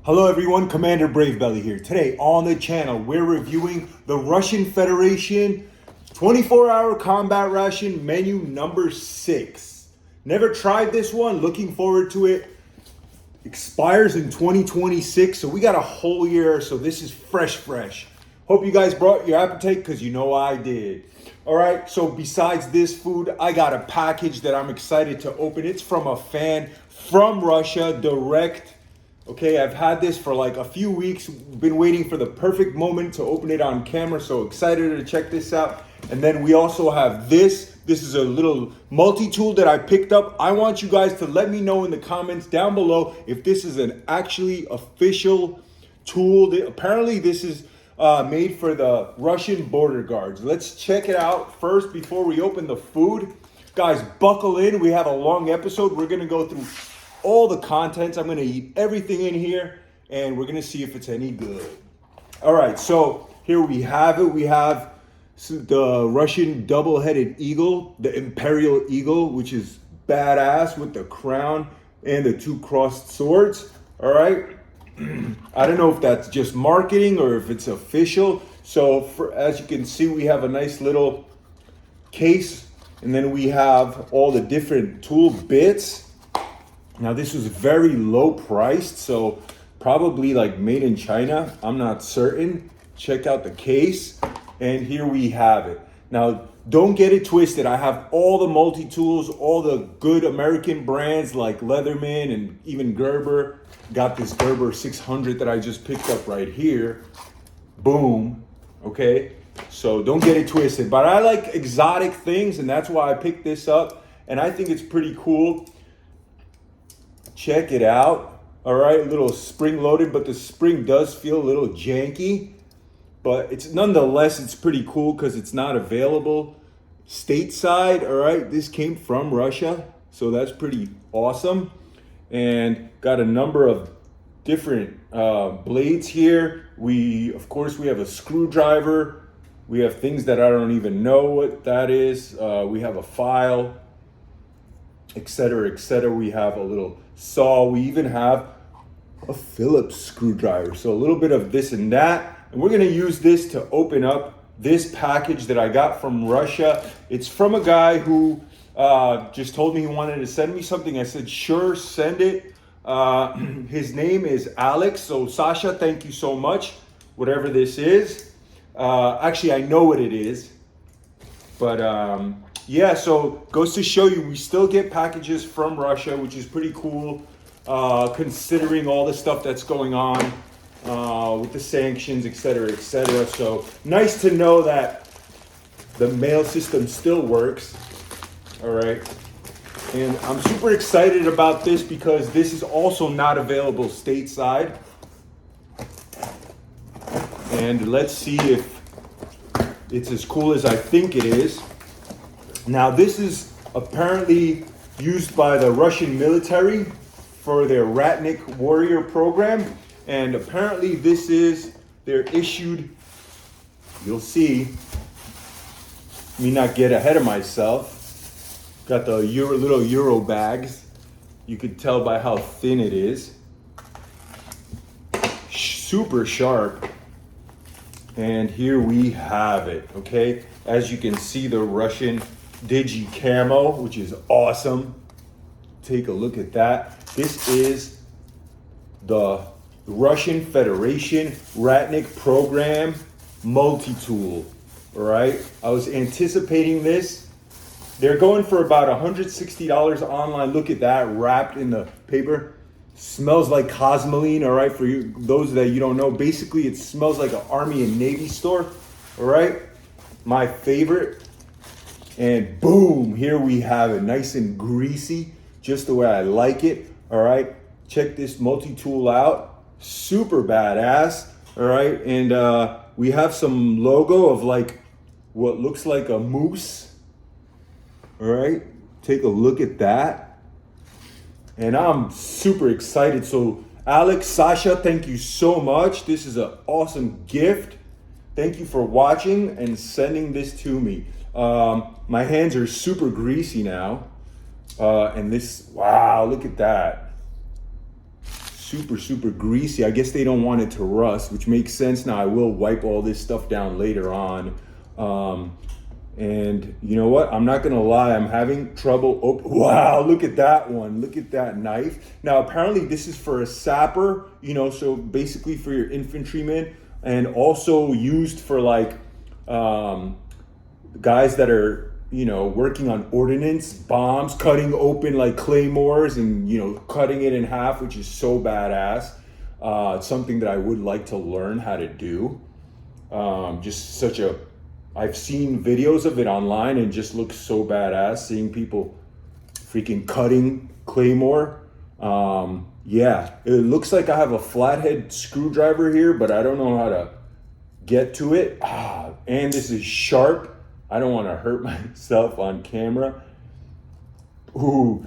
Hello everyone, Commander Bravebelly here. Today on the channel, we're reviewing the Russian Federation 24-hour combat ration menu number 6. Never tried this one, looking forward to it. Expires in 2026, so we got a whole year, so this is fresh. Hope you guys brought your appetite, because you know I did. All right, so besides this food, I got a package that I'm excited to open. It's from a fan from Russia, direct. Okay, I've had this for like a few weeks, been waiting for the perfect moment to open it on camera, so excited to check this out. And then we also have this. This is a little multi-tool that I picked up. I want you guys to let me know in the comments down below if this is an actually official tool. Apparently this is made for the Russian border guards. Let's check it out first before we open the food. Guys, buckle in. We have a long episode. We're gonna go through all the contents. I'm gonna eat everything in here and we're gonna see if it's any good. All right, so here we have it. We have the Russian double-headed eagle, the Imperial Eagle, which is badass with the crown and the two crossed swords. All right, I don't know if that's just marketing or if it's official. So as you can see, we have a nice little case, and then we have all the different tool bits. Now this was very low priced, so probably like made in China. I'm not certain. Check out the case, and here we have it. Now don't get it twisted. I have all the multi-tools, all the good American brands like Leatherman and even Gerber. Got this Gerber 600 that I just picked up right here. Boom. Okay, so don't get it twisted. But I like exotic things, and that's why I picked this up, and I think it's pretty cool. Check it out. All right, a little spring loaded, but the spring does feel a little janky, but it's nonetheless, it's pretty cool because it's not available stateside. All right, this came from Russia, so that's pretty awesome. And got a number of different blades here. Of course, we have a screwdriver. We have things that I don't even know what that is. We have a file, etc., etc. We have a little saw. We even have a Phillips screwdriver. So a little bit of this and that. And we're gonna use this to open up this package that I got from Russia. It's from a guy who just told me he wanted to send me something. I said, sure, send it. His name is Alex. So Sasha, thank you so much. Whatever this is. Actually, I know what it is. But yeah, so goes to show you, we still get packages from Russia, which is pretty cool, considering all the stuff that's going on with the sanctions, etc., etc. So nice to know that the mail system still works. All right, and I'm super excited about this because this is also not available stateside. And let's see if it's as cool as I think it is. Now this is apparently used by the Russian military for their Ratnik warrior program. And apparently this is their issued, you'll see, let me not get ahead of myself. Got the little Euro bags. You could tell by how thin it is. Super sharp. And here we have it, okay? As you can see, the Russian Digi Camo, which is awesome. Take a look at that. This is the Russian Federation Ratnik Program multi-tool, all right? I was anticipating this. They're going for about $160 online. Look at that, wrapped in the paper. Smells like Cosmoline, all right? For you, those that you don't know, basically it smells like an Army and Navy store, all right? My favorite. And boom, here we have it, nice and greasy, just the way I like it, all right? Check this multi-tool out, super badass, all right? And we have some logo of like what looks like a moose, all right? Take a look at that. And I'm super excited. So Alex, Sasha, thank you so much. This is an awesome gift. Thank you for watching and sending this to me. My hands are super greasy now. And this, wow, look at that. super greasy. I guess they don't want it to rust, which makes sense. Now I will wipe all this stuff down later on. And you know what? I'm not gonna lie, I'm having trouble. Wow, look at that one. Look at that knife. Now, apparently this is for a sapper, you know, so basically for your infantrymen, and also used for like guys that are, you know, working on ordnance, bombs, cutting open like claymores and, you know, cutting it in half, which is so badass. It's something that I would like to learn how to do. I've seen videos of it online and just looks so badass, seeing people freaking cutting claymore. Yeah, it looks like I have a flathead screwdriver here, but I don't know how to get to it. And this is sharp. I don't want to hurt myself on camera. Ooh,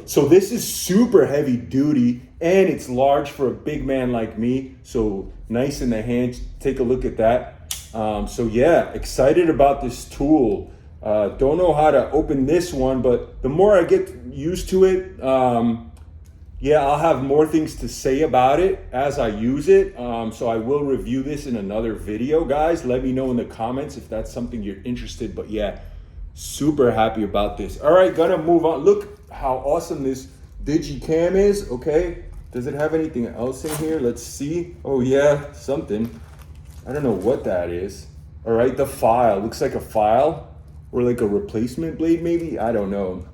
so this is super heavy duty and it's large for a big man like me. So nice in the hand. Take a look at that. So yeah, excited about this tool. Don't know how to open this one, but the more I get used to it, yeah, I'll have more things to say about it as I use it. So I will review this in another video, guys. Let me know in the comments if that's something you're interested. But yeah, super happy about this. All right, gonna move on. Look how awesome this Digicam is. Okay, does it have anything else in here? Let's see. Oh yeah, something. I don't know what that is. All right, the file. Looks like a file or like a replacement blade maybe. I don't know.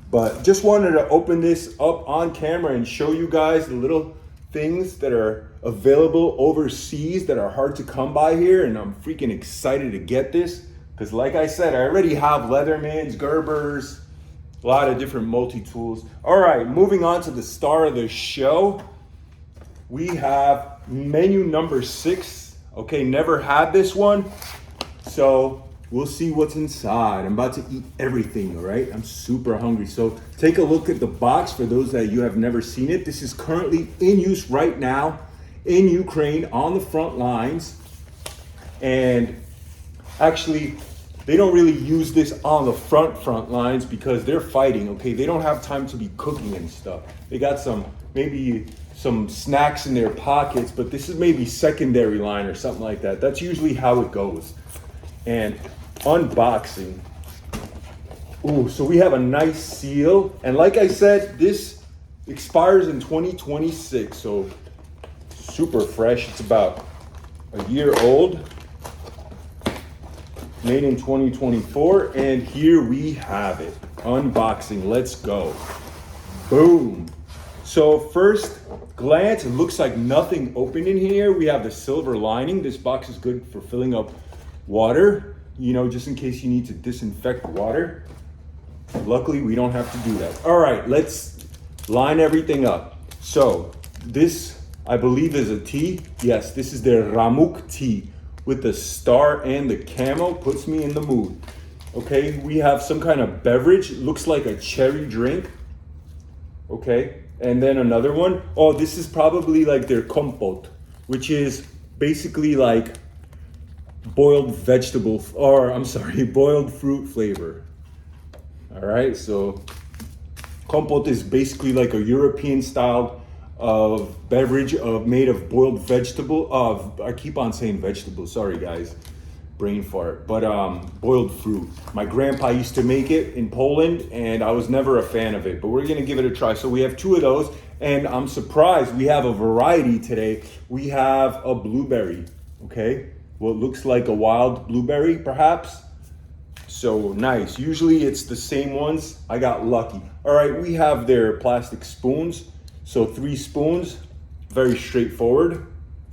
But just wanted to open this up on camera and show you guys the little things that are available overseas that are hard to come by here. And I'm freaking excited to get this because like I said, I already have Leathermans, Gerbers, a lot of different multi-tools. All right, moving on to the star of the show. We have menu number 6. Okay, never had this one. So we'll see what's inside. I'm about to eat everything, all right? I'm super hungry. So take a look at the box for those that you have never seen it. This is currently in use right now in Ukraine on the front lines. And actually, they don't really use this on the front lines because they're fighting, okay? They don't have time to be cooking and stuff. They got maybe some snacks in their pockets, but this is maybe secondary line or something like that. That's usually how it goes. And unboxing. Ooh, so we have a nice seal. And like I said, this expires in 2026. So super fresh. It's about a year old. Made in 2024. And here we have it. Unboxing. Let's go. Boom. So first glance, it looks like nothing open in here. We have the silver lining. This box is good for filling up water, you know, just in case you need to disinfect water. Luckily, we don't have to do that. All right, let's line everything up. So this, I believe, is a tea. Yes, this is their Ramuk tea with the star and the camo. Puts me in the mood. Okay, we have some kind of beverage. It looks like a cherry drink. Okay, and then another one. Oh, this is probably like their compote, which is basically like boiled vegetable, or I'm sorry, boiled fruit flavor. All right, so compote is basically like a European style of beverage made of boiled vegetable. I keep on saying vegetable. Sorry, guys, brain fart. But boiled fruit. My grandpa used to make it in Poland, and I was never a fan of it. But we're gonna give it a try. So we have 2 of those, and I'm surprised we have a variety today. We have a blueberry. Okay. What looks like a wild blueberry, perhaps. So nice. Usually it's the same ones. I got lucky. All right, we have their plastic spoons. So 3 spoons, very straightforward.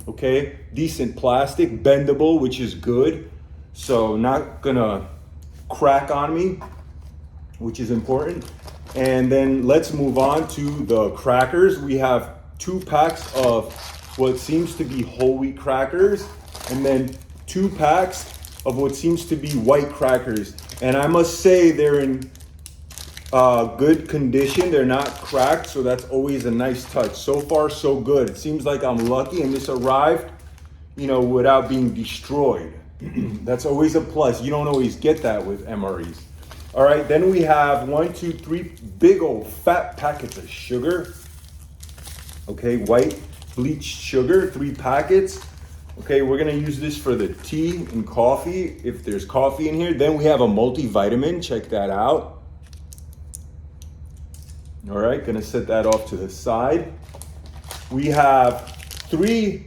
Okay, decent plastic, bendable, which is good. So not gonna crack on me, which is important. And then let's move on to the crackers. We have 2 packs of what seems to be whole wheat crackers, and then 2 packs of what seems to be white crackers. And I must say they're in good condition. They're not cracked, so that's always a nice touch. So far, so good. It seems like I'm lucky and this arrived, you know, without being destroyed. That's always a plus. You don't always get that with MREs. All right, then we have 1, 2, 3 big old fat packets of sugar. Okay, white bleached sugar, 3 packets. Okay, we're gonna use this for the tea and coffee, if there's coffee in here. Then we have a multivitamin, check that out. All right, gonna set that off to the side. We have 3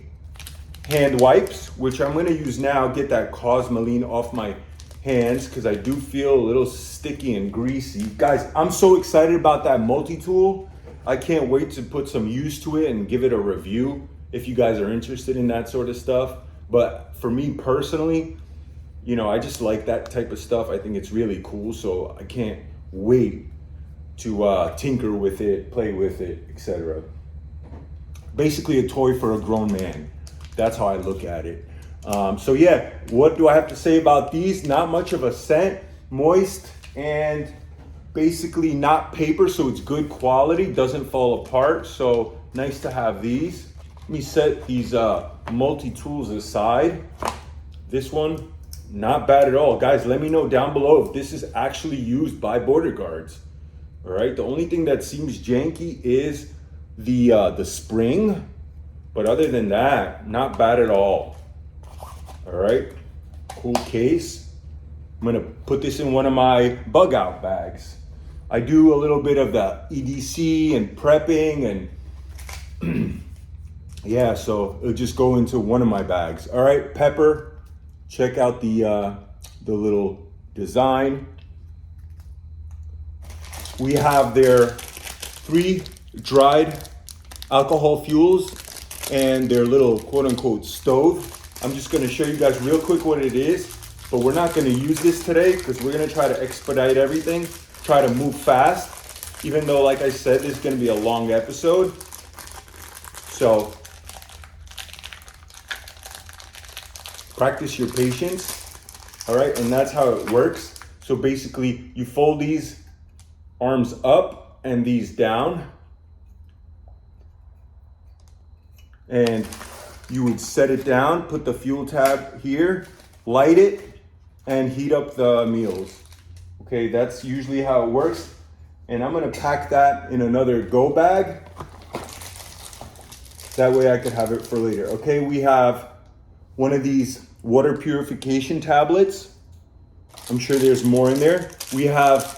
hand wipes, which I'm gonna use now, get that cosmoline off my hands, because I do feel a little sticky and greasy. Guys, I'm so excited about that multi-tool. I can't wait to put some use to it and give it a review if you guys are interested in that sort of stuff. But for me personally, you know, I just like that type of stuff. I think it's really cool, so I can't wait to tinker with it, play with it, etc. Basically a toy for a grown man. That's how I look at it. So yeah, what do I have to say about these? Not much of a scent, moist, and basically not paper, so it's good quality, doesn't fall apart. So nice to have these. Let me set these multi-tools aside. This one, not bad at all. Guys, let me know down below if this is actually used by border guards. All right, the only thing that seems janky is the spring, but other than that, not bad at all. All right, cool case. I'm gonna put this in one of my bug out bags. I do a little bit of the EDC and prepping and yeah, so it'll just go into one of my bags. All right, pepper, check out the little design. We have their 3 dried alcohol fuels and their little quote unquote stove. I'm just gonna show you guys real quick what it is, but we're not gonna use this today because we're gonna try to expedite everything, try to move fast, even though, like I said, this is gonna be a long episode. So practice your patience, all right? And that's how it works. So basically you fold these arms up and these down, and you would set it down, put the fuel tab here, light it, and heat up the meals. Okay, that's usually how it works. And I'm gonna pack that in another go bag. That way I could have it for later. Okay, we have one of these water purification tablets. I'm sure there's more in there. We have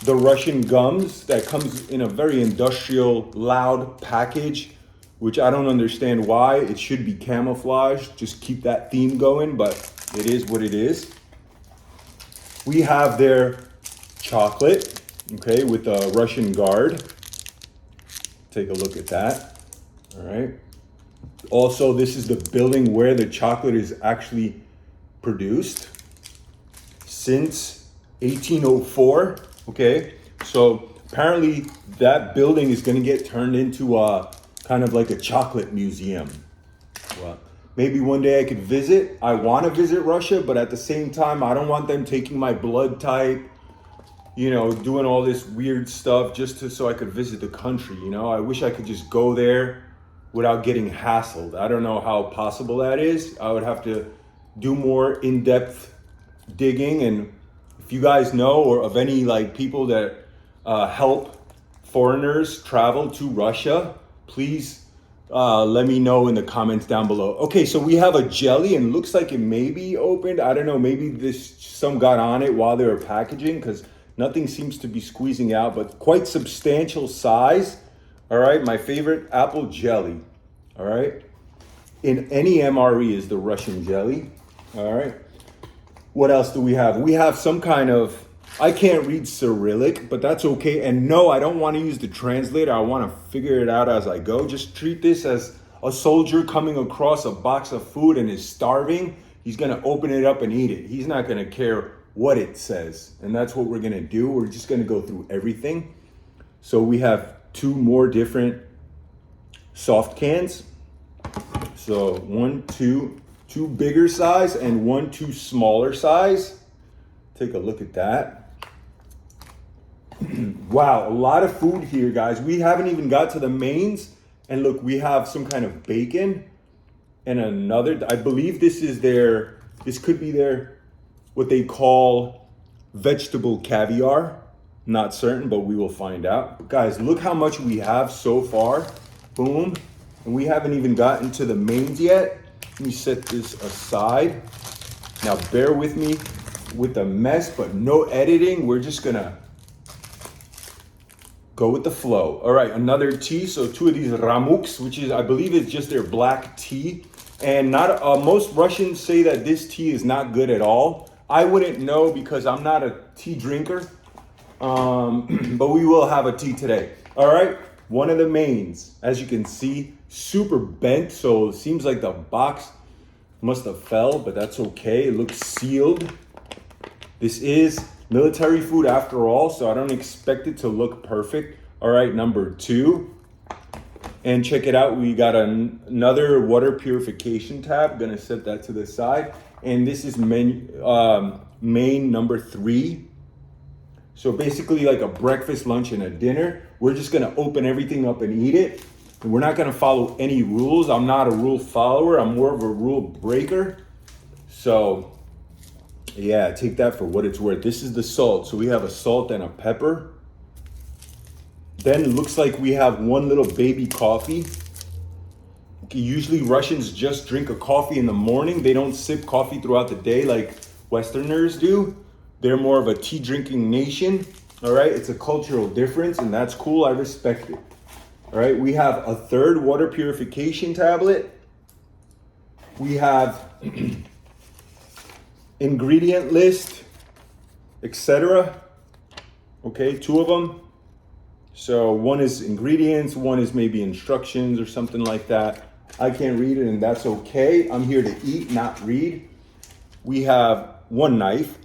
the Russian gums that comes in a very industrial, loud package, which I don't understand why. It should be camouflaged, just keep that theme going, but it is what it is. We have their chocolate, okay, with a Russian guard. Take a look at that, all right. Also, this is the building where the chocolate is actually produced since 1804, okay? So apparently that building is gonna get turned into a kind of like a chocolate museum. Well, maybe one day I could visit. I wanna visit Russia, but at the same time, I don't want them taking my blood type, you know, doing all this weird stuff just so I could visit the country, you know? I wish I could just go there without getting hassled. I don't know how possible that is. I would have to do more in-depth digging, and if you guys know or of any like people that help foreigners travel to Russia, please let me know in the comments down below. Okay, so we have a jelly and looks like it may be opened. I don't know, maybe some got on it while they were packaging because nothing seems to be squeezing out, but quite substantial size. All right, my favorite apple jelly. All right, in any MRE is the Russian jelly. All right, what else do we have? We have some kind of, I can't read Cyrillic, but that's okay. And no, I don't want to use the translator. I want to figure it out as I go. Just treat this as a soldier coming across a box of food and is starving. He's going to open it up and eat it. He's not going to care what it says. And that's what we're going to do. We're just going to go through everything. So we have 2 more different soft cans. So 2 bigger size and 2 smaller size. Take a look at that. Wow, a lot of food here, guys. We haven't even got to the mains. And look, we have some kind of bacon and another, I believe this could be their, what they call vegetable caviar. Not certain, but we will find out. But guys, look how much we have so far. Boom. And we haven't even gotten to the mains yet. Let me set this aside. Now bear with me with the mess, but no editing. We're just gonna go with the flow. All right, another tea. So 2 of these Ramuks, which is, I believe is just their black tea. And not most Russians say that this tea is not good at all. I wouldn't know because I'm not a tea drinker. But we will have a tea today. All right, one of the mains, as you can see, super bent. So it seems like the box must have fell, but that's okay. It looks sealed. This is military food after all, so I don't expect it to look perfect. All right, number 2. And check it out, we got another water purification tab. Gonna set that to the side. And this is main number 3. So basically like a breakfast, lunch, and a dinner. We're just gonna open everything up and eat it. And we're not gonna follow any rules. I'm not a rule follower, I'm more of a rule breaker. So yeah, take that for what it's worth. This is the salt. So we have a salt and a pepper. Then it looks like we have one little baby coffee. Usually Russians just drink a coffee in the morning. They don't sip coffee throughout the day like Westerners do. They're more of a tea drinking nation. All right, it's a cultural difference and that's cool, I respect it. All right, we have a third water purification tablet. We have ingredient list, etc. Okay, 2 of them. So one is ingredients, one is maybe instructions or something like that. I can't read it and that's okay. I'm here to eat, not read. We have 1 knife.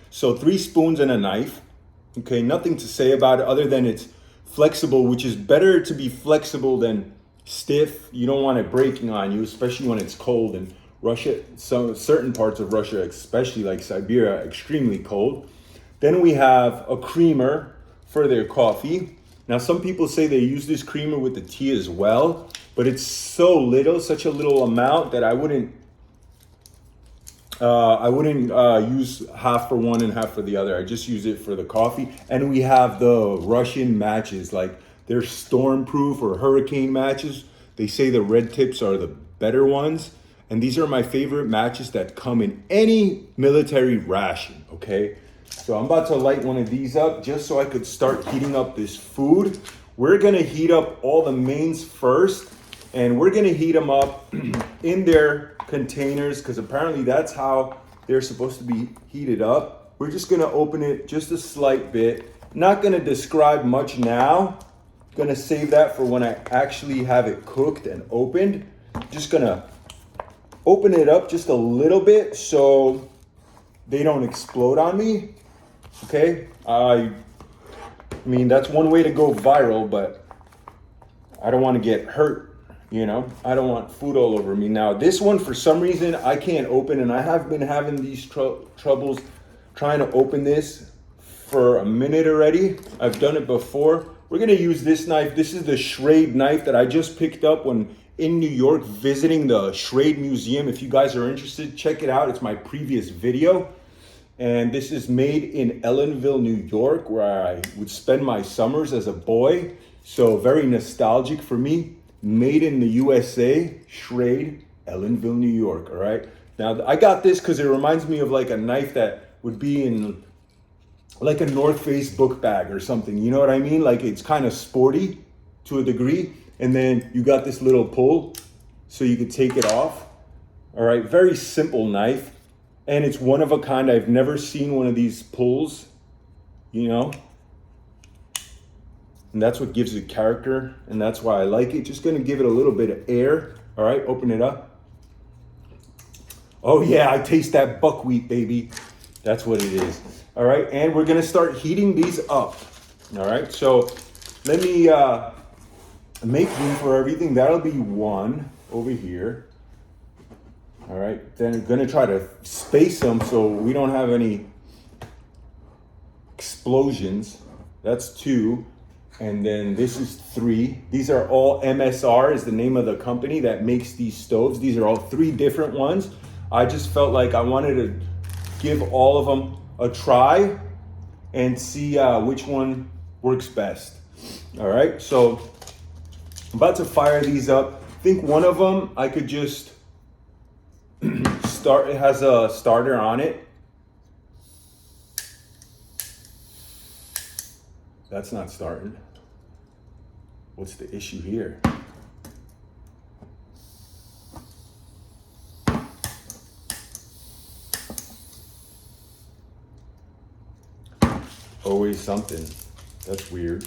So 3 spoons and a knife. Okay, nothing to say about it other than it's flexible, which is better to be flexible than stiff. You don't want it breaking on you, especially when it's cold. And Russia, certain parts of Russia, especially like Siberia, extremely cold. Then we have a creamer for their coffee. Now, some people say they use this creamer with the tea as well, but it's so little, such a little amount that I wouldn't use half for one and half for the other. I just use it for the coffee. And we have the Russian matches, like they're stormproof or hurricane matches. They say the red tips are the better ones. And these are my favorite matches that come in any military ration, okay? So I'm about to light one of these up just so I could start heating up this food. We're gonna heat up all the mains first, and we're gonna heat them up in their containers because apparently that's how they're supposed to be heated up. We're just gonna open it just a slight bit. Not gonna describe much now. Gonna save that for when I actually have it cooked and opened. Just gonna open it up just a little bit so they don't explode on me. Okay, I mean, that's one way to go viral, but I don't want to get hurt, you know? I don't want food all over me. Now, this one, for some reason, I can't open, and I have been having these troubles trying to open this for a minute already. I've done it before. We're gonna use this knife. This is the Schrade knife that I just picked up when in New York visiting the Schrade Museum. If you guys are interested, check it out. It's my previous video. And this is made in Ellenville, New York, where I would spend my summers as a boy. So very nostalgic for me. Made in the USA, Schrade, Ellenville, New York, all right? Now, I got this because it reminds me of like a knife that would be in like a North Face book bag or something. You know what I mean? Like it's kind of sporty to a degree. And then you got this little pull so you could take it off. All right, very simple knife. And it's one of a kind. I've never seen one of these pulls, you know? And that's what gives it character, and that's why I like it. Just gonna give it a little bit of air. All right, open it up. Oh yeah, I taste that buckwheat, baby. That's what it is. All right, and we're gonna start heating these up. All right, so let me make room for everything. That'll be one over here. All right, then I'm gonna try to space them so we don't have any explosions. That's 2, and then this is 3. These are all MSR is the name of the company that makes these stoves. These are all 3 different ones. I just felt like I wanted to give all of them a try and see which one works best. All right, so I'm about to fire these up. I think one of them I could just start. It has a starter on it. That's not starting. What's the issue here? Always something. That's weird.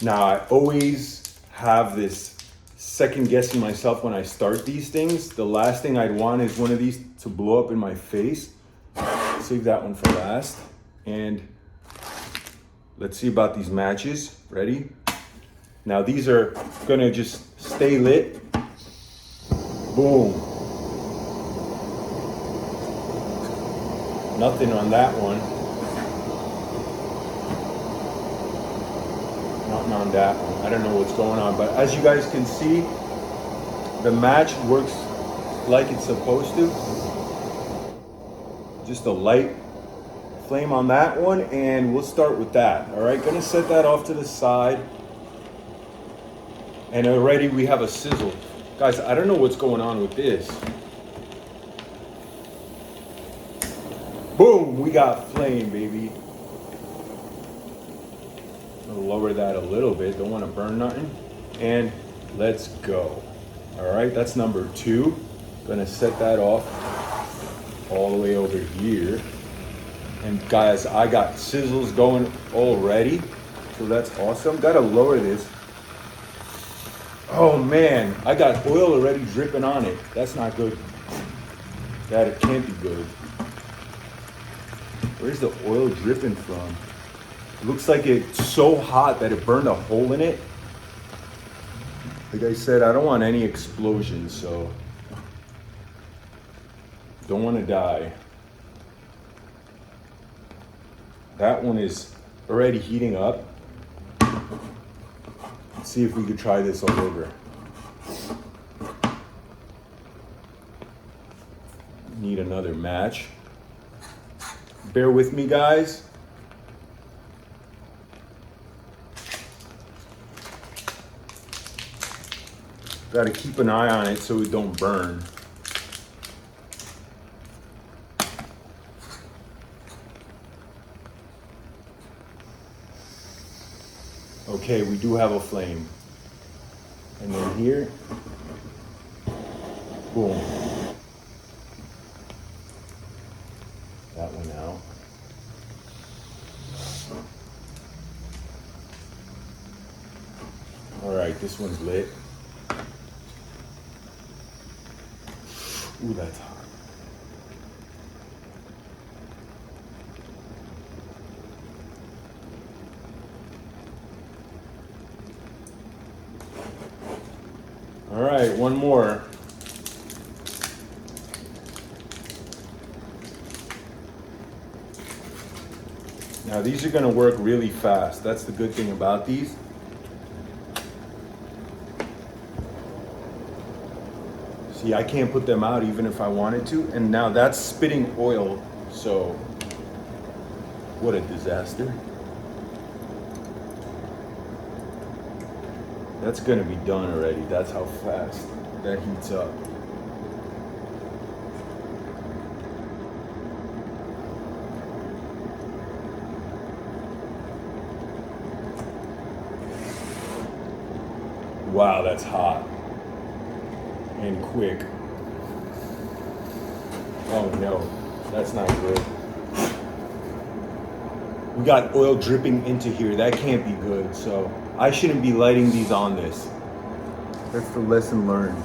Now, I always have this second guessing myself when I start these things. The last thing I'd want is one of these to blow up in my face. Save that one for last. And let's see about these matches. Ready? Now, these are gonna just stay lit. Boom. Nothing on that one. Nothing on that one. I don't know what's going on, but as you guys can see, the match works like it's supposed to. Just a light flame on that one, and we'll start with that. All right, gonna set that off to the side. And already we have a sizzle. Guys, I don't know what's going on with this. Boom, we got flame, baby. I'll lower that a little bit, don't want to burn nothing. And let's go. All right, that's number 2. Gonna set that off all the way over here. And guys, I got sizzles going already, so that's awesome. Gotta lower this. Oh man, I got oil already dripping on it. That's not good. That can't be good. Where's the oil dripping from? It looks like it's so hot that it burned a hole in it. Like I said, I don't want any explosions, so don't want to die. That one is already heating up. Let's see if we could try this all over. Need another match. Bear with me, guys. Got to keep an eye on it so it don't burn. Okay, we do have a flame. And then here, boom. That one out. All right, this one's lit. Ooh, that's hot. All right, one more. Now these are gonna work really fast. That's the good thing about these. See, I can't put them out even if I wanted to. And now that's spitting oil, so what a disaster. That's gonna be done already. That's how fast that heats up. Wow, that's hot and quick. Oh no, that's not good. We got oil dripping into here. That can't be good. So I shouldn't be lighting these on this. That's the lesson learned.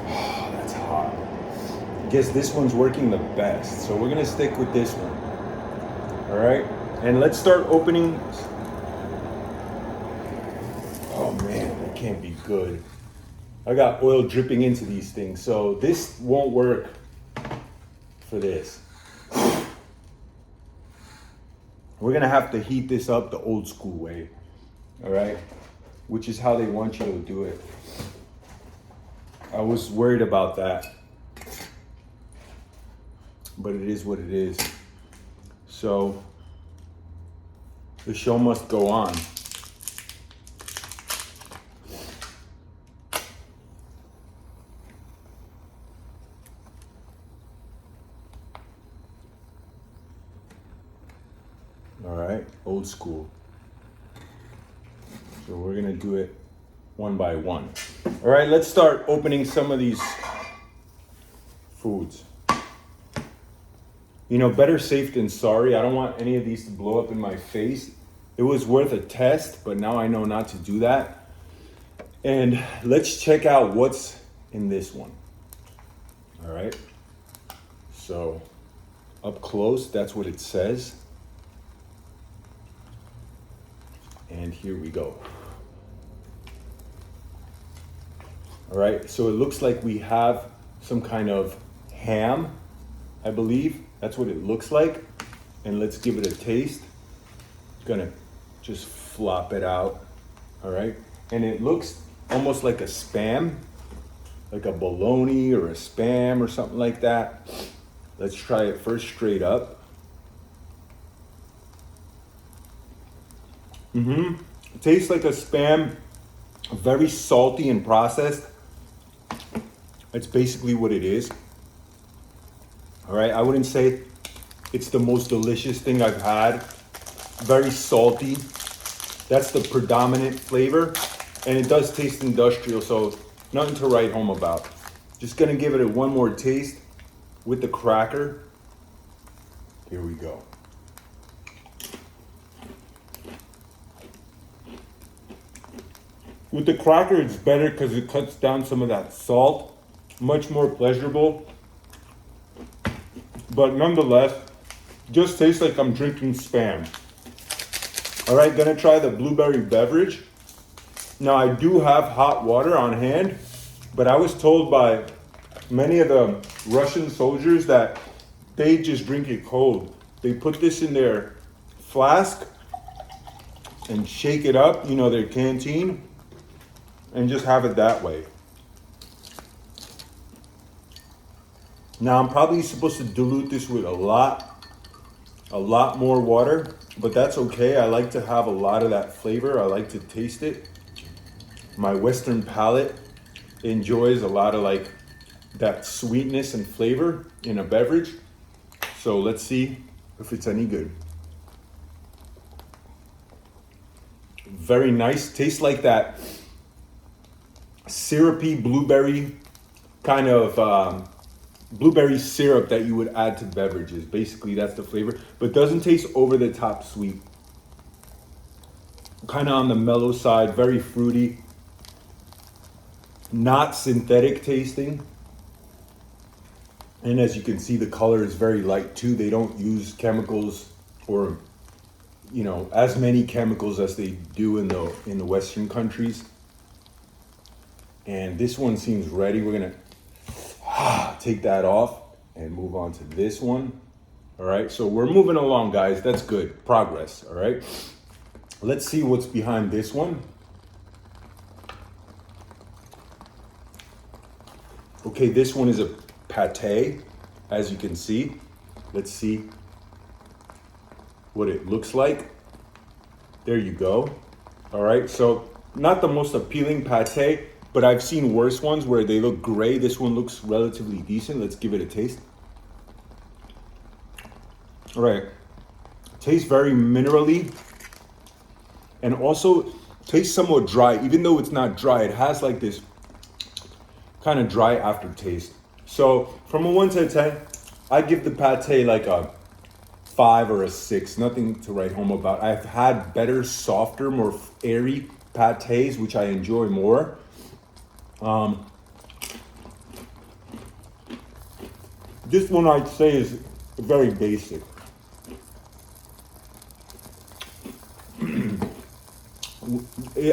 Oh, that's hot. I guess this one's working the best. So we're gonna stick with this one. All right, and let's start opening. Oh man, that can't be good. I got oil dripping into these things, so this won't work for this. We're gonna have to heat this up the old school way. All right, which is how they want you to do it. I was worried about that, but it is what it is. So the show must go on. All right, old school. So we're gonna do it one by one. All right, let's start opening some of these foods. You know, better safe than sorry. I don't want any of these to blow up in my face. It was worth a test, but now I know not to do that. And let's check out what's in this one. All right. So up close, that's what it says. And here we go. All right, so it looks like we have some kind of ham, I believe. That's what it looks like. And let's give it a taste. Gonna just flop it out, all right? And it looks almost like a Spam, like a bologna or a Spam or something like that. Let's try it first straight up. It tastes like a Spam, very salty and processed. That's basically what it is. All right, I wouldn't say it's the most delicious thing I've had. Very salty. That's the predominant flavor. And it does taste industrial, so nothing to write home about. Just gonna give it one more taste with the cracker. Here we go. With the cracker, it's better because it cuts down some of that salt. Much more pleasurable. But nonetheless, just tastes like I'm drinking Spam. All right, gonna try the blueberry beverage. Now I do have hot water on hand, but I was told by many of the Russian soldiers that they just drink it cold. They put this in their flask and shake it up, you know, their canteen, and just have it that way. Now I'm probably supposed to dilute this with a lot more water, but that's okay. I like to have a lot of that flavor. I like to taste it. My Western palate enjoys a lot of like that sweetness and flavor in a beverage. So let's see if it's any good. Very nice. Tastes like that syrupy blueberry kind of blueberry syrup that you would add to beverages. Basically, that's the flavor, but doesn't taste over the top sweet. Kind of on the mellow side, very fruity. Not synthetic tasting. And as you can see, the color is very light too. They don't use chemicals or, you know, as many chemicals as they do in the Western countries. And this one seems ready. We're gonna take that off and move on to this one. All right, so we're moving along, guys. That's good progress. All right, let's see what's behind this one. Okay, this one is a pate, as you can see. Let's see what it looks like. There you go. All right, so not the most appealing pate, but I've seen worse ones where they look gray. This one looks relatively decent. Let's give it a taste. All right, tastes very minerally and also tastes somewhat dry. Even though it's not dry, it has like this kind of dry aftertaste. So from a 1 to 10, I give the pate like a 5 or a 6. Nothing to write home about. I've had better, softer, more airy pates, which I enjoy more. This one I'd say is very basic.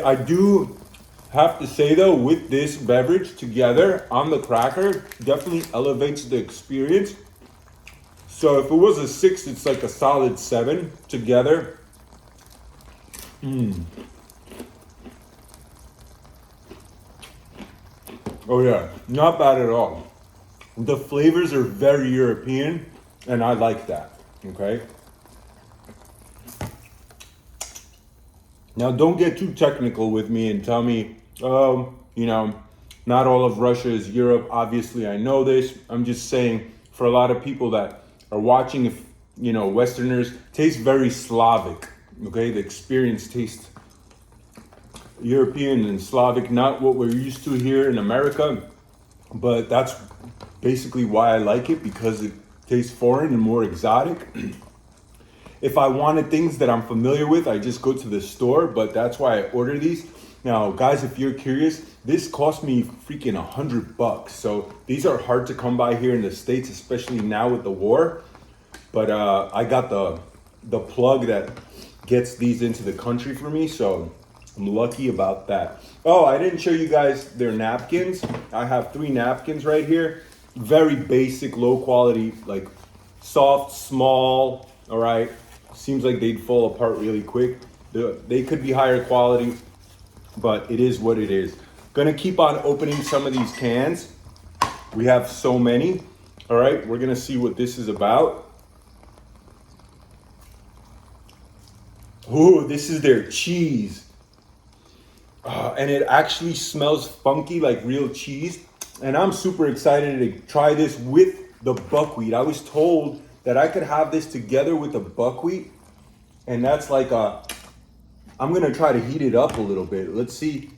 I do have to say though, with this beverage together on the cracker, definitely elevates the experience. So if it was a 6, it's like a solid 7 together. Oh yeah, not bad at all. The flavors are very European, and I like that. Okay. Now, don't get too technical with me and tell me, oh, not all of Russia is Europe. Obviously, I know this. I'm just saying, for a lot of people that are watching, if Westerners, tastes very Slavic. Okay, the experience tastes European and Slavic, not what we're used to here in America. But that's basically why I like it, because it tastes foreign and more exotic. If I wanted things that I'm familiar with, I just go to the store, but that's why I order these. Now, guys, if you're curious, this cost me freaking $100. So these are hard to come by here in the States, especially now with the war. But I got the plug that gets these into the country for me, so I'm lucky about that. Oh, I didn't show you guys their napkins. I have 3 napkins right here. Very basic, low quality, like soft, small, all right? Seems like they'd fall apart really quick. They could be higher quality, but it is what it is. Gonna keep on opening some of these cans. We have so many. All right, we're gonna see what this is about. Ooh, this is their cheese. And it actually smells funky like real cheese. And I'm super excited to try this with the buckwheat. I was told that I could have this together with the buckwheat. And that's like I'm gonna try to heat it up a little bit. Let's see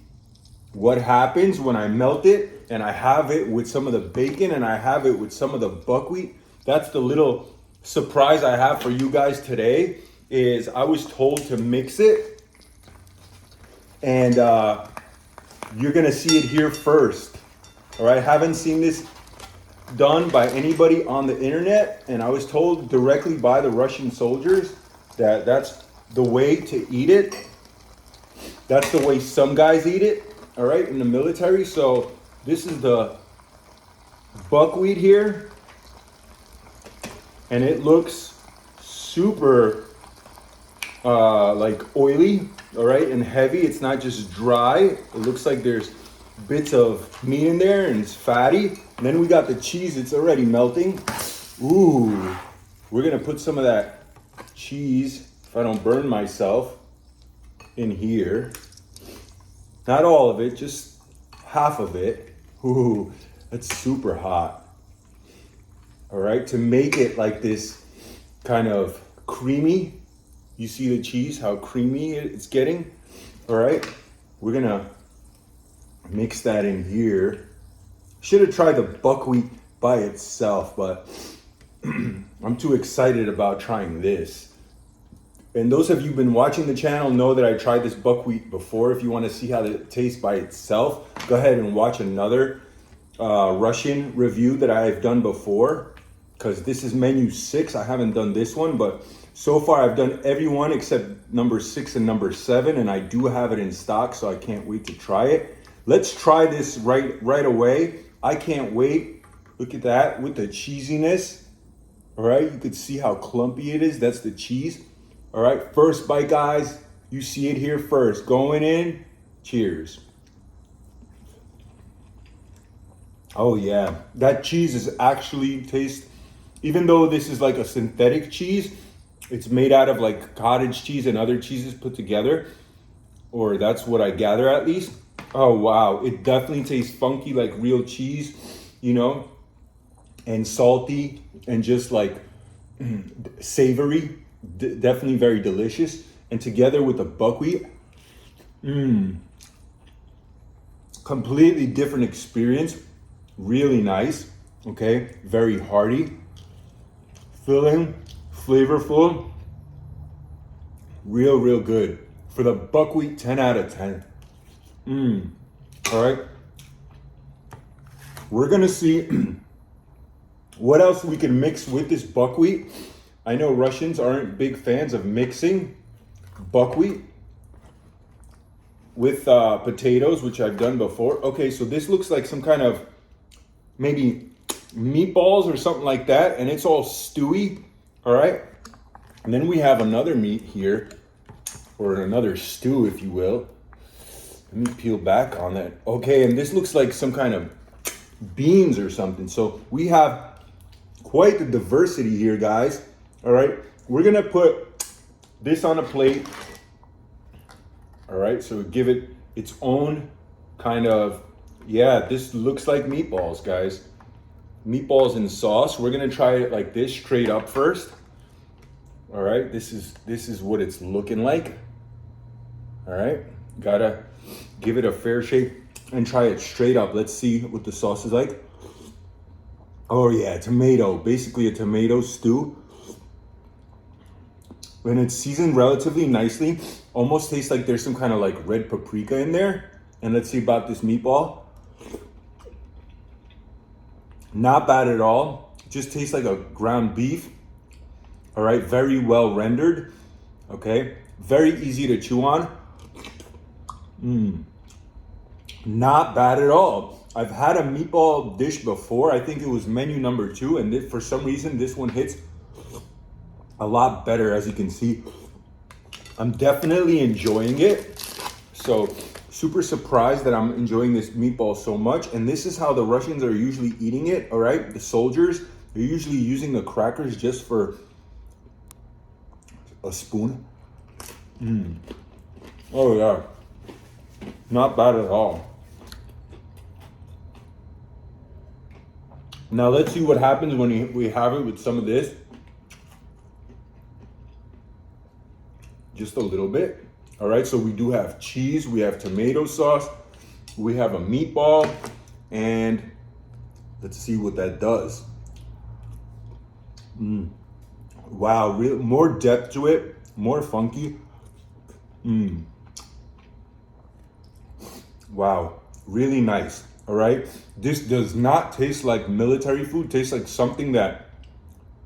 what happens when I melt it and I have it with some of the bacon and I have it with some of the buckwheat. That's the little surprise I have for you guys today, is I was told to mix it. And you're gonna see it here first. All right, haven't seen this done by anybody on the internet, and I was told directly by the Russian soldiers that that's the way to eat it. That's the way some guys eat it, all right, in the military. So this is the buckwheat here, and it looks super like oily, all right, and heavy. It's not just dry. It looks like there's bits of meat in there and it's fatty. And then we got the cheese. It's already melting. Ooh, we're gonna put some of that cheese, if I don't burn myself, in here. Not all of it, just half of it. Ooh, that's super hot. All right, to make it like this kind of creamy. You see the cheese, how creamy it's getting? All right, we're gonna mix that in here. Should have tried the buckwheat by itself, but I'm too excited about trying this. And those of you who've been watching the channel know that I tried this buckwheat before. If you want to see how it tastes by itself, go ahead and watch another Russian review that I've done before, because this is menu 6. I haven't done this one, but so far I've done every one except number 6 and number 7, and I do have it in stock, so I can't wait to try it. Let's try this right away. I can't wait. Look at that with the cheesiness. All right, you could see how clumpy it is. That's the cheese. All right, first bite, guys. You see it here first. Going in. Cheers. Oh yeah, that cheese is actually even though this is like a synthetic cheese, it's made out of like cottage cheese and other cheeses put together, or that's what I gather at least. Oh wow, it definitely tastes funky like real cheese, and salty and just like savory, definitely very delicious. And together with the buckwheat, completely different experience. Really nice, okay? Very hearty, filling, flavorful, real good. For the buckwheat, 10 out of 10. All right. We're gonna see what else we can mix with this buckwheat. I know Russians aren't big fans of mixing buckwheat with potatoes, which I've done before. Okay, so this looks like some kind of maybe meatballs or something like that, and it's all stewy, all right? And then we have another meat here, or another stew, if you will. Let me peel back on that. Okay, and this looks like some kind of beans or something. So we have quite the diversity here, guys. All right, we're gonna put this on a plate. All right, so give it its own kind of, yeah, this looks like meatballs, guys. Meatballs in sauce. We're gonna try it like this, straight up first. All right, this is what it's looking like. All right, gotta give it a fair shake and try it straight up. Let's see what the sauce is like. Oh yeah, tomato, basically a tomato stew. And it's seasoned relatively nicely. Almost tastes like there's some kind of like red paprika in there. And let's see about this meatball. Not bad at all. Just tastes like a ground beef. All right, very well rendered. Okay, very easy to chew on. Not bad at all. I've had a meatball dish before. I think it was menu number 2, and for some reason this one hits a lot better. As you can see, I'm definitely enjoying it. So super surprised that I'm enjoying this meatball so much. And this is how the Russians are usually eating it. All right, the soldiers, they're usually using the crackers just for a spoon. Oh yeah, not bad at all. Now let's see what happens when we have it with some of this. Just a little bit. All right, so we do have cheese, we have tomato sauce, we have a meatball, and let's see what that does. Wow, more depth to it, more funky. Wow, really nice. All right, this does not taste like military food. It tastes like something that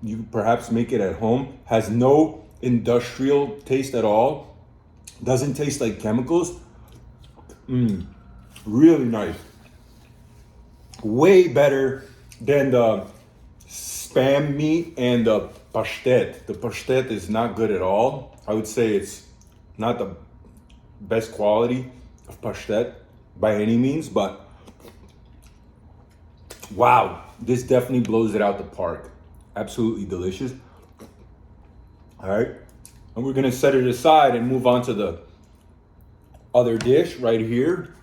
you could perhaps make it at home. Has no industrial taste at all. Doesn't taste like chemicals. Really nice. Way better than the Spam meat and the pashtet. The pashtet is not good at all. I would say it's not the best quality of pashtet by any means, but wow, this definitely blows it out the park. Absolutely delicious. All right, and we're gonna set it aside and move on to the other dish right here.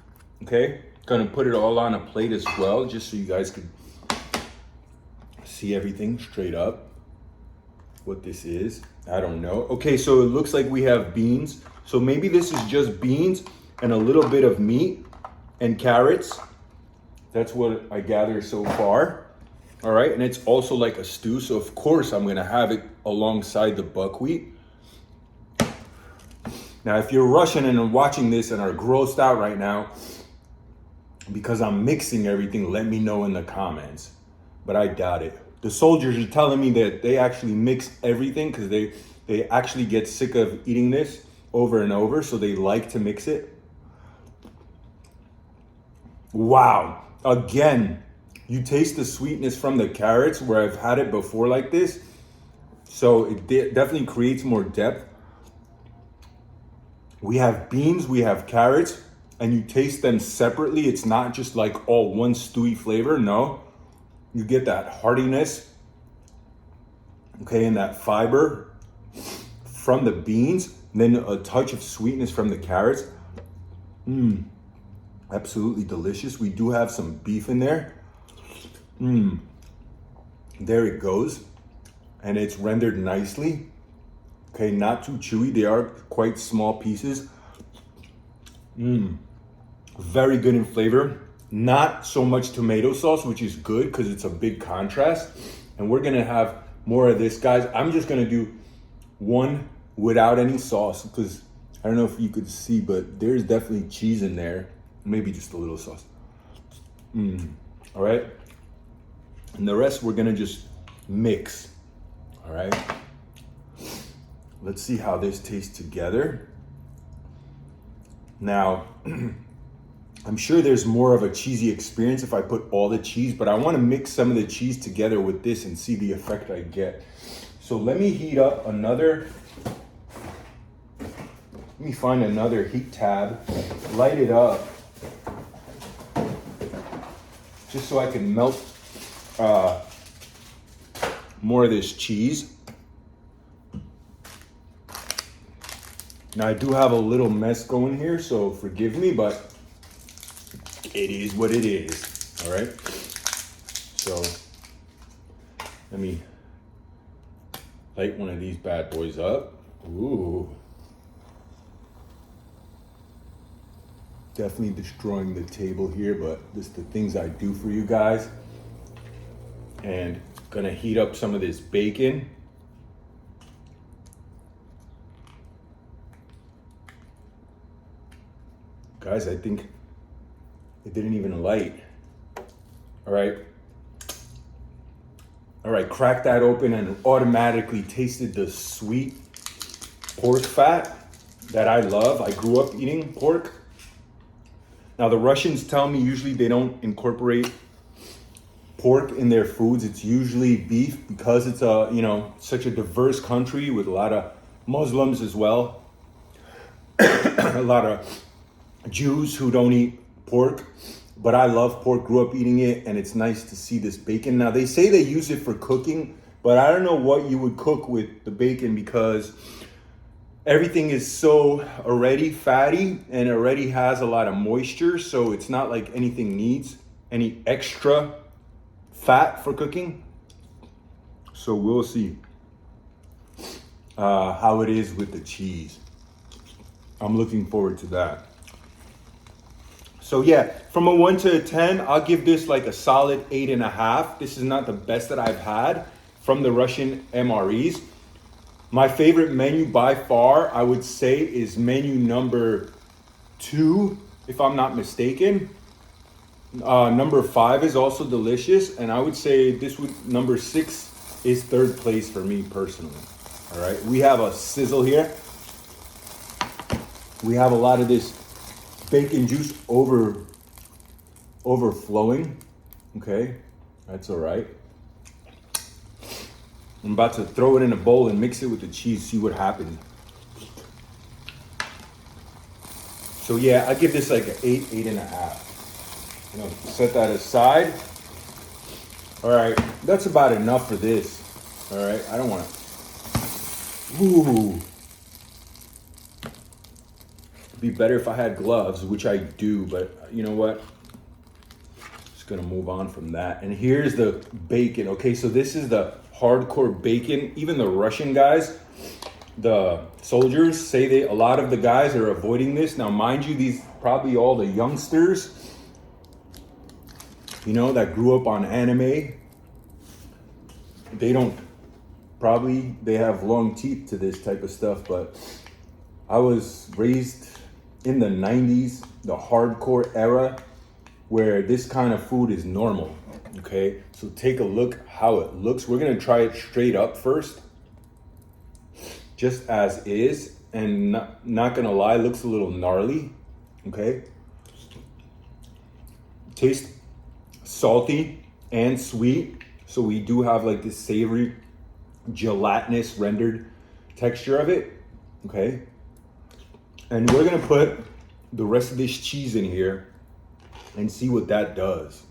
Okay, gonna put it all on a plate as well, just so you guys could see everything straight up. What this is, I don't know. Okay, so it looks like we have beans. So maybe this is just beans and a little bit of meat and carrots. That's what I gather so far. All right, and it's also like a stew. So of course I'm gonna have it alongside the buckwheat. Now, if you're Russian and are watching this and are grossed out right now because I'm mixing everything, let me know in the comments. But I doubt it. The soldiers are telling me that they actually mix everything because they actually get sick of eating this over and over, so they like to mix it. Wow, again, you taste the sweetness from the carrots where I've had it before like this. So it definitely creates more depth. We have beans, we have carrots, and you taste them separately. It's not just like all one stewy flavor, no. You get that heartiness, okay, and that fiber from the beans, and then a touch of sweetness from the carrots. Absolutely delicious. We do have some beef in there. There it goes. And it's rendered nicely. Okay, not too chewy. They are quite small pieces. Very good in flavor. Not so much tomato sauce, which is good because it's a big contrast. And we're gonna have more of this, guys. I'm just gonna do one without any sauce because I don't know if you could see, but there's definitely cheese in there. Maybe just a little sauce. All right. And the rest we're gonna just mix. All right. Let's see how this tastes together. Now, I'm sure there's more of a cheesy experience if I put all the cheese, but I want to mix some of the cheese together with this and see the effect I get. So let me heat up another Let me find another heat tab, light it up, just so I can melt more of this cheese. Now I do have a little mess going here, so forgive me, but it is what it is, all right? So let me light one of these bad boys up. Ooh. Definitely destroying the table here, but this is the things I do for you guys. And gonna heat up some of this bacon. Guys, I think it didn't even light. All right. All right, cracked that open and automatically tasted the sweet pork fat that I love. I grew up eating pork. Now the Russians tell me usually they don't incorporate pork in their foods. It's usually beef because it's such a diverse country with a lot of Muslims as well. A lot of Jews who don't eat pork, but I love pork, grew up eating it, and it's nice to see this bacon. Now they say they use it for cooking, but I don't know what you would cook with the bacon because everything is so already fatty and already has a lot of moisture, so it's not like anything needs any extra fat for cooking. So we'll see how it is with the cheese. I'm looking forward to that. So yeah, from a 1 to a 10, I'll give this like a solid 8.5. This is not the best that I've had from the Russian MREs. My favorite menu by far, I would say, is menu number 2, if I'm not mistaken. Number 5 is also delicious, and I would say number 6 is third place for me personally. All right, we have a sizzle here. We have a lot of this bacon juice overflowing. Okay, that's all right. I'm about to throw it in a bowl and mix it with the cheese, see what happens. So yeah, I give this like an 8, 8.5. I'm gonna set that aside. All right, that's about enough for this. All right, I don't want to. Ooh. It'd be better if I had gloves, which I do, but you know what? Just gonna move on from that. And here's the bacon. Okay, so this is the hardcore bacon. Even the Russian guys, the soldiers, say a lot of the guys are avoiding this. Now, mind you, these probably all the youngsters, that grew up on anime. They have long teeth to this type of stuff, but I was raised in the 90s, the hardcore era, where this kind of food is normal. Okay, so take a look how it looks. We're gonna try it straight up first, just as is, and not gonna lie, looks a little gnarly. Okay, tastes salty and sweet, so we do have like this savory, gelatinous rendered texture of it. Okay, and we're gonna put the rest of this cheese in here and see what that does.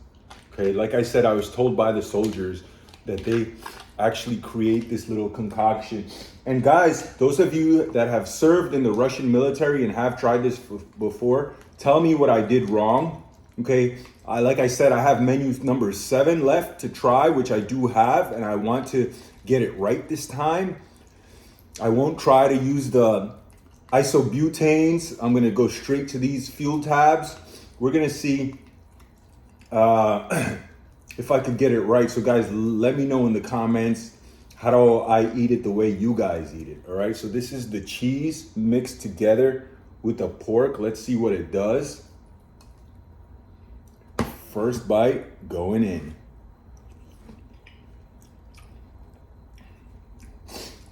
Okay, like I said, I was told by the soldiers that they actually create this little concoction. And guys, those of you that have served in the Russian military and have tried this before, tell me what I did wrong. Okay, like I said, I have menu number 7 left to try, which I do have, and I want to get it right this time. I won't try to use the isobutanes. I'm gonna go straight to these fuel tabs. We're gonna see if I could get it right. So guys, let me know in the comments, how do I eat it the way you guys eat it? All right, so this is the cheese mixed together with the pork. Let's see what it does. First bite going in.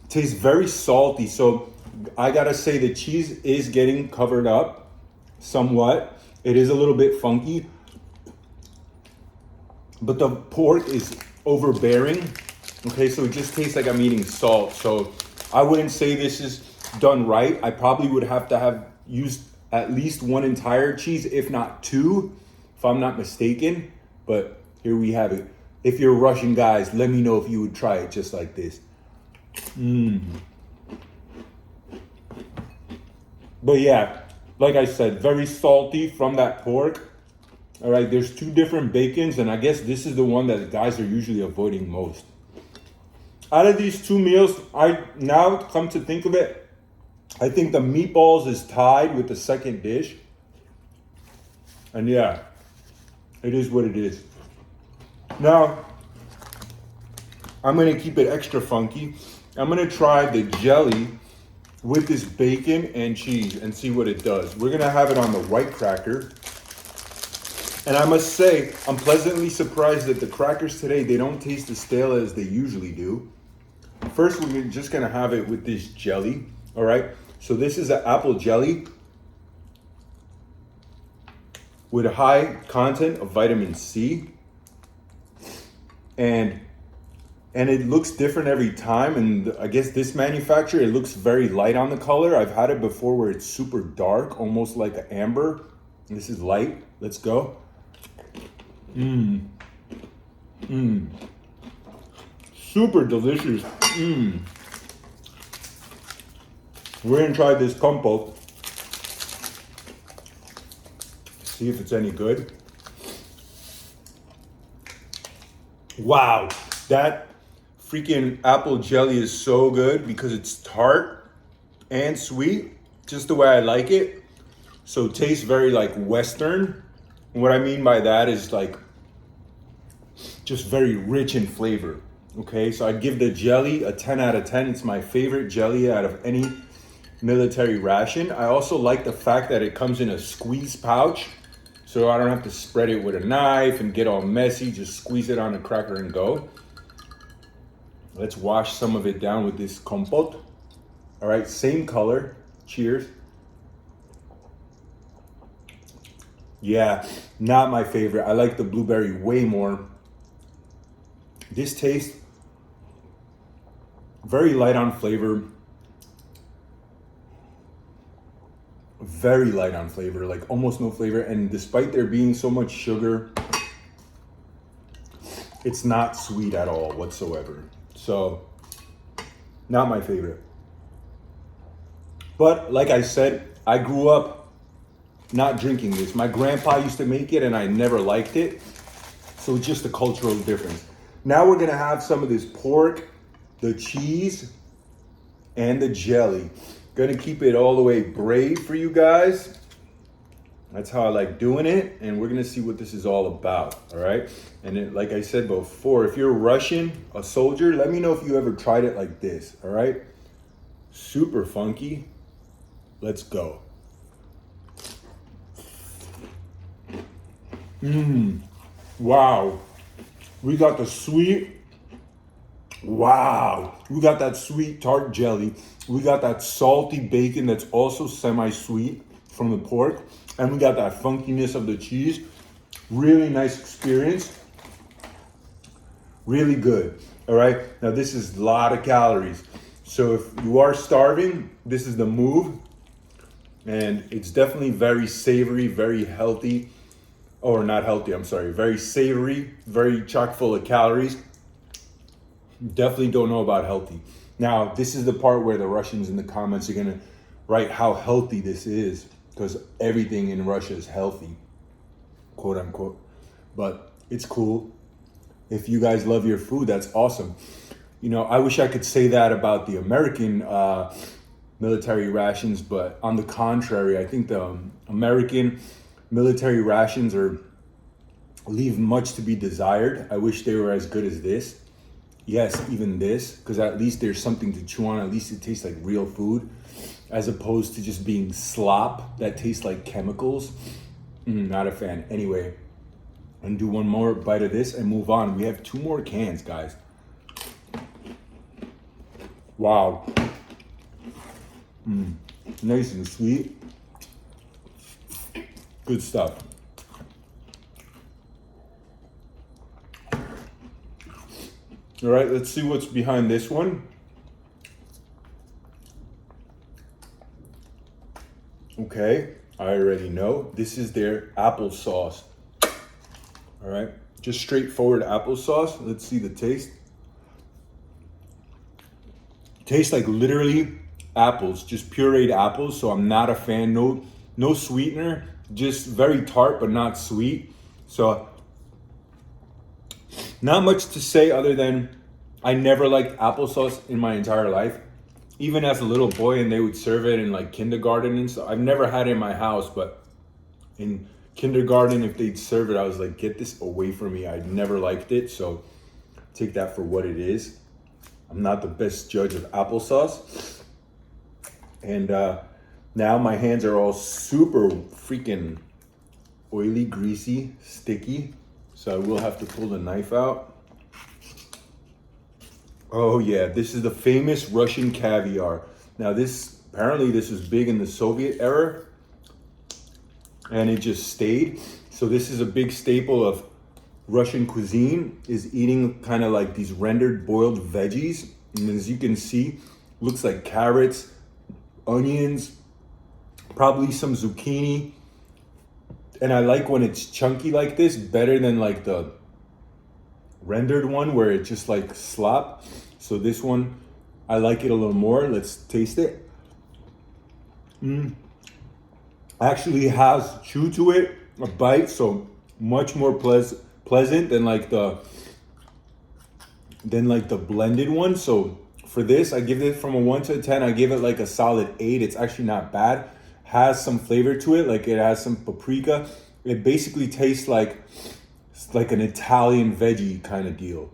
Tastes very salty, so I gotta say the cheese is getting covered up somewhat. It is a little bit funky, but the pork is overbearing. Okay, so it just tastes like I'm eating salt. So I wouldn't say this is done right, I probably would have to have used at least one entire cheese, if not two, if I'm not mistaken. But here we have it. If you're Russian, guys, let me know if you would try it just like this. But yeah, like I said, very salty from that pork. All right, there's two different bacons, and I guess this is the one that guys are usually avoiding most. Out of these two meals, I now come to think of it, I think the meatballs is tied with the second dish. And yeah, it is what it is. Now, I'm gonna keep it extra funky. I'm gonna try the jelly with this bacon and cheese and see what it does. We're gonna have it on the white cracker. And I must say, I'm pleasantly surprised that the crackers today, they don't taste as stale as they usually do. First, we're just gonna have it with this jelly, all right? So this is an apple jelly with a high content of vitamin C. And it looks different every time. And I guess this manufacturer, it looks very light on the color. I've had it before where it's super dark, almost like an amber. This is light. Let's go. Super delicious. We're gonna try this compote. See if it's any good. Wow, that freaking apple jelly is so good because it's tart and sweet, just the way I like it. So it tastes very like Western. And what I mean by that is like just very rich in flavor. Okay, so I'd give the jelly a 10 out of 10. It's my favorite jelly out of any military ration. I also like the fact that it comes in a squeeze pouch, so I don't have to spread it with a knife and get all messy. Just squeeze it on a cracker and go. Let's wash some of it down with this compote. All right, same color. Cheers. Yeah, not my favorite. I like the blueberry way more. This tastes very light on flavor. Very light on flavor, like almost no flavor. And despite there being so much sugar, it's not sweet at all whatsoever. So, not my favorite. But like I said, I grew up not drinking this. My grandpa used to make it and I never liked it. So it's just a cultural difference. Now we're gonna have some of this pork, the cheese, and the jelly. Gonna keep it all the way brave for you guys. That's how I like doing it. And we're gonna see what this is all about, all right? And it, like I said before, if you're Russian, a soldier, let me know if you ever tried it like this, all right? Super funky. Let's go. Wow. We got the sweet. Wow. We got that sweet tart jelly. We got that salty bacon that's also semi-sweet from the pork. And we got that funkiness of the cheese. Really nice experience. Really good. All right. Now this is a lot of calories. So if you are starving, this is the move. And it's definitely very savory, very healthy. Or not healthy, I'm sorry. Very savory, very chock full of calories. Definitely don't know about healthy. Now, this is the part where the Russians in the comments are gonna write how healthy this is, because everything in Russia is healthy, quote unquote. But it's cool. If you guys love your food, that's awesome. You know, I wish I could say that about the American military rations, but on the contrary, I think the American military rations leave much to be desired. I wish they were as good as this. Yes, even this, because at least there's something to chew on. At least it tastes like real food, as opposed to just being slop that tastes like chemicals. Not a fan. Anyway, and do one more bite of this and move on. We have 2 more cans, guys. Wow. Nice and sweet. Good stuff. All right, let's see what's behind this one. Okay, I already know. This is their applesauce. All right, just straightforward applesauce. Let's see the taste. Tastes like literally apples, just pureed apples. So I'm not a fan. No sweetener, just very tart but not sweet. So not much to say other than I never liked applesauce in my entire life. Even as a little boy, and they would serve it in like kindergarten and stuff. I've never had it in my house, but in kindergarten, if they'd serve it, I was like, get this away from me. I never liked it, so take that for what it is. I'm not the best judge of applesauce. And now my hands are all super freaking oily, greasy, sticky. So I will have to pull the knife out. Oh yeah, this is the famous Russian caviar. Now apparently this was big in the Soviet era and it just stayed. So this is a big staple of Russian cuisine, is eating kind of like these rendered boiled veggies. And as you can see, looks like carrots, onions, probably some zucchini. And I like when it's chunky like this better than like the rendered one where it just like slop. So this one, I like it a little more. Let's taste it. Actually has chew to it, a bite, so much more pleasant than like the blended one. So for this, I give it from a 1 to a 10. I give it like a solid 8. It's actually not bad. Has some flavor to it, like it has some paprika. It basically tastes like an Italian veggie kind of deal,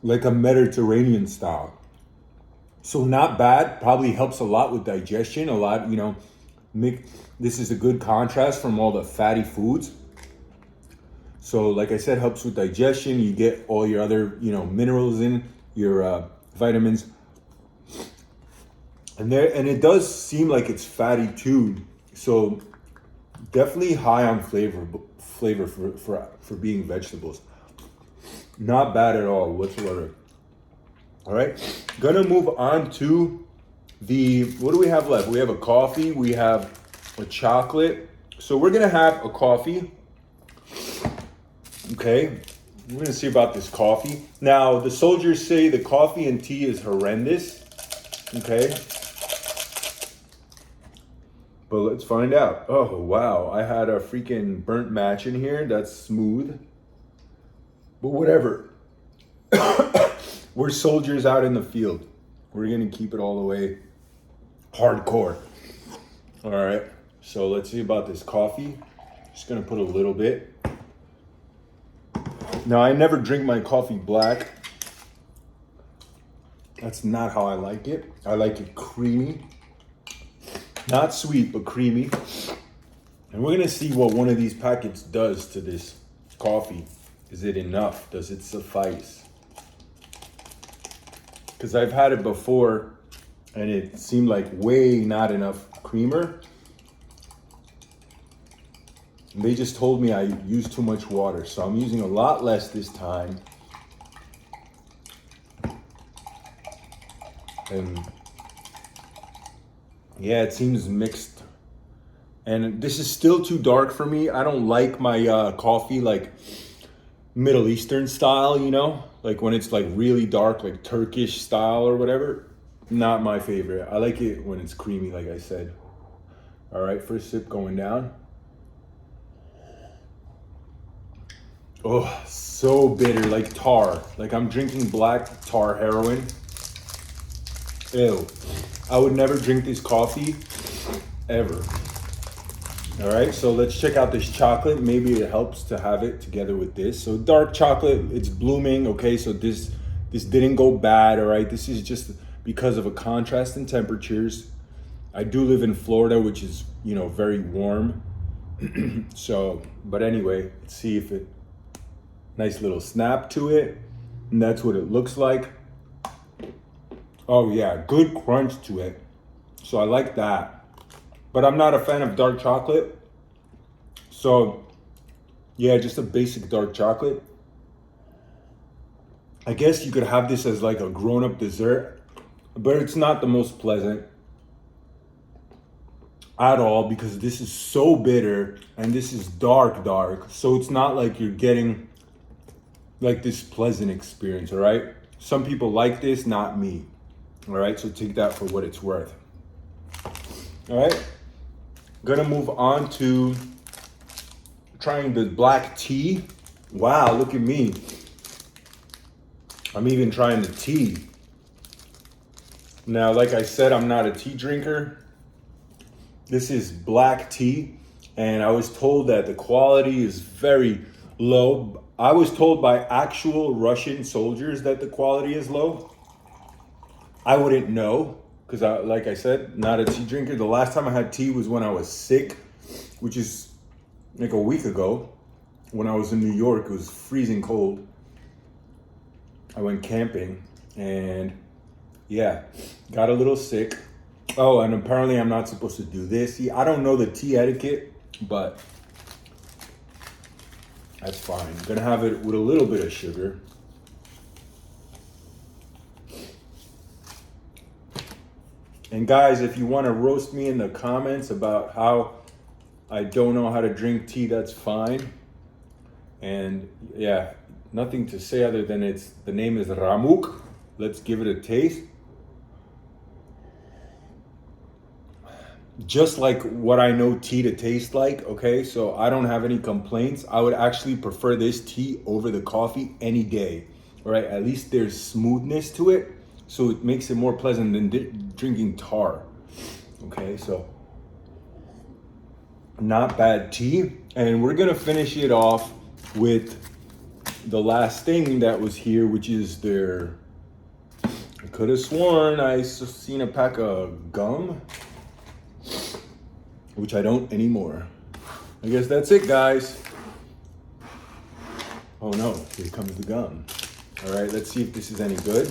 like a Mediterranean style. So not bad. Probably helps a lot with digestion. A lot, this is a good contrast from all the fatty foods. So like I said, helps with digestion. You get all your other, minerals in, your vitamins. And it does seem like it's fatty too. So definitely high on flavor for being vegetables. Not bad at all whatsoever. All right, gonna move on to what do we have left? We have a coffee, we have a chocolate. So we're gonna have a coffee. Okay, we're gonna see about this coffee. Now, the soldiers say the coffee and tea is horrendous. Okay. But let's find out. Oh, wow. I had a freaking burnt match in here. That's smooth. But whatever. We're soldiers out in the field. We're going to keep it all the way hardcore. All right. So let's see about this coffee. Just going to put a little bit. Now, I never drink my coffee black. That's not how I like it. I like it creamy. Not sweet, but creamy. And we're gonna see what one of these packets does to this coffee. Is it enough? Does it suffice? Because I've had it before and it seemed like way not enough creamer. And they just told me I used too much water. So I'm using a lot less this time. And yeah, it seems mixed. And this is still too dark for me. I don't like my coffee like Middle Eastern style, like when it's like really dark, like Turkish style or whatever. Not my favorite. I like it when it's creamy, like I said. All right, first sip going down. Oh, so bitter, like tar. Like I'm drinking black tar heroin. Ew. I would never drink this coffee, ever. All right, so let's check out this chocolate. Maybe it helps to have it together with this. So dark chocolate, it's blooming, okay? So this didn't go bad, all right? This is just because of a contrast in temperatures. I do live in Florida, which is, very warm. So, but anyway, let's see if nice little snap to it. And that's what it looks like. Oh yeah, good crunch to it. So I like that. But I'm not a fan of dark chocolate. So yeah, just a basic dark chocolate. I guess you could have this as like a grown-up dessert, but it's not the most pleasant. at all, because this is so bitter and this is dark. So it's not like you're getting like this pleasant experience, all right? Some people like this, not me, all right? So take that for what it's worth. All right, gonna move on to trying the black tea. Wow, look at me. I'm even trying the tea. Now, like I said, I'm not a tea drinker. This is black tea, and I was told that the quality is very low. I was told by actual Russian soldiers that the quality is low. I wouldn't know, because like I said, not a tea drinker. The last time I had tea was when I was sick, which is like a week ago. When I was in New York, it was freezing cold. I went camping and yeah, got a little sick. Oh, and apparently I'm not supposed to do this. See, I don't know the tea etiquette, but that's fine. I'm gonna have it with a little bit of sugar. And guys, if you want to roast me in the comments about how I don't know how to drink tea, that's fine. And yeah, nothing to say other than the name is Ramuk. Let's give it a taste. Just like what I know tea to taste like, okay? So I don't have any complaints. I would actually prefer this tea over the coffee any day, all right? At least there's smoothness to it, so it makes it more pleasant than drinking tar, okay? So not bad tea. And we're gonna finish it off with the last thing that was here, which is their, I could have sworn I seen a pack of gum, which I don't anymore. I guess that's it, guys. Oh no, here comes the gum. All right, let's see if this is any good.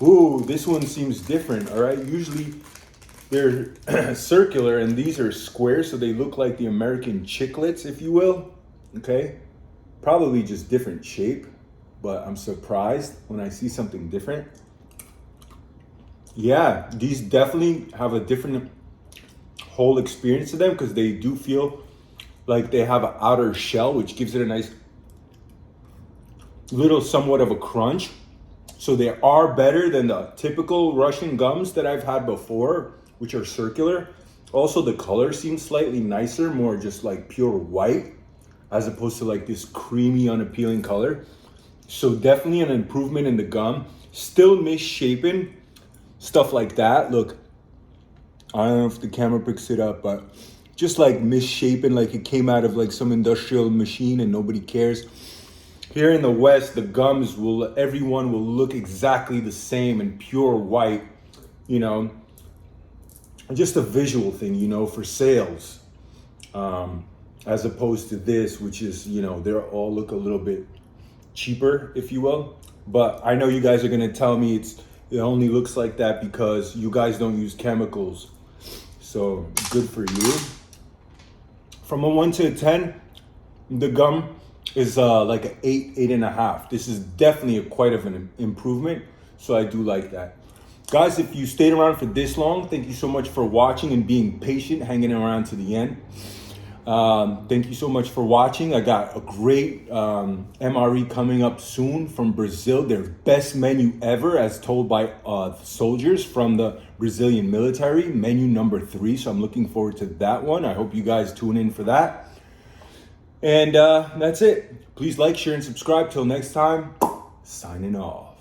Ooh, this one seems different, all right? Usually they're circular and these are square, so they look like the American chiclets, if you will, okay? Probably just different shape, but I'm surprised when I see something different. Yeah, these definitely have a different whole experience to them, because they do feel like they have an outer shell, which gives it a nice little somewhat of a crunch. So they are better than the typical Russian gums that I've had before, which are circular. Also, the color seems slightly nicer, more just like pure white, as opposed to like this creamy, unappealing color. So definitely an improvement in the gum. Still misshapen, stuff like that. Look, I don't know if the camera picks it up, but just like misshapen, like it came out of like some industrial machine and nobody cares. Here in the West, the gums everyone will look exactly the same and pure white, you know, just a visual thing, you know, for sales. As opposed to this, which is, you know, they all look a little bit cheaper, if you will. But I know you guys are gonna tell me it only looks like that because you guys don't use chemicals. So good for you. From a 1 to a 10, the gum is like an 8.5. This is definitely quite of an improvement. So I do like that. Guys, if you stayed around for this long, thank you so much for watching and being patient, hanging around to the end. Thank you so much for watching. I got a great MRE coming up soon from Brazil, their best menu ever, as told by soldiers from the Brazilian military, menu number 3. So I'm looking forward to that one. I hope you guys tune in for that. And that's it. Please like, share, and subscribe. Till next time, signing off.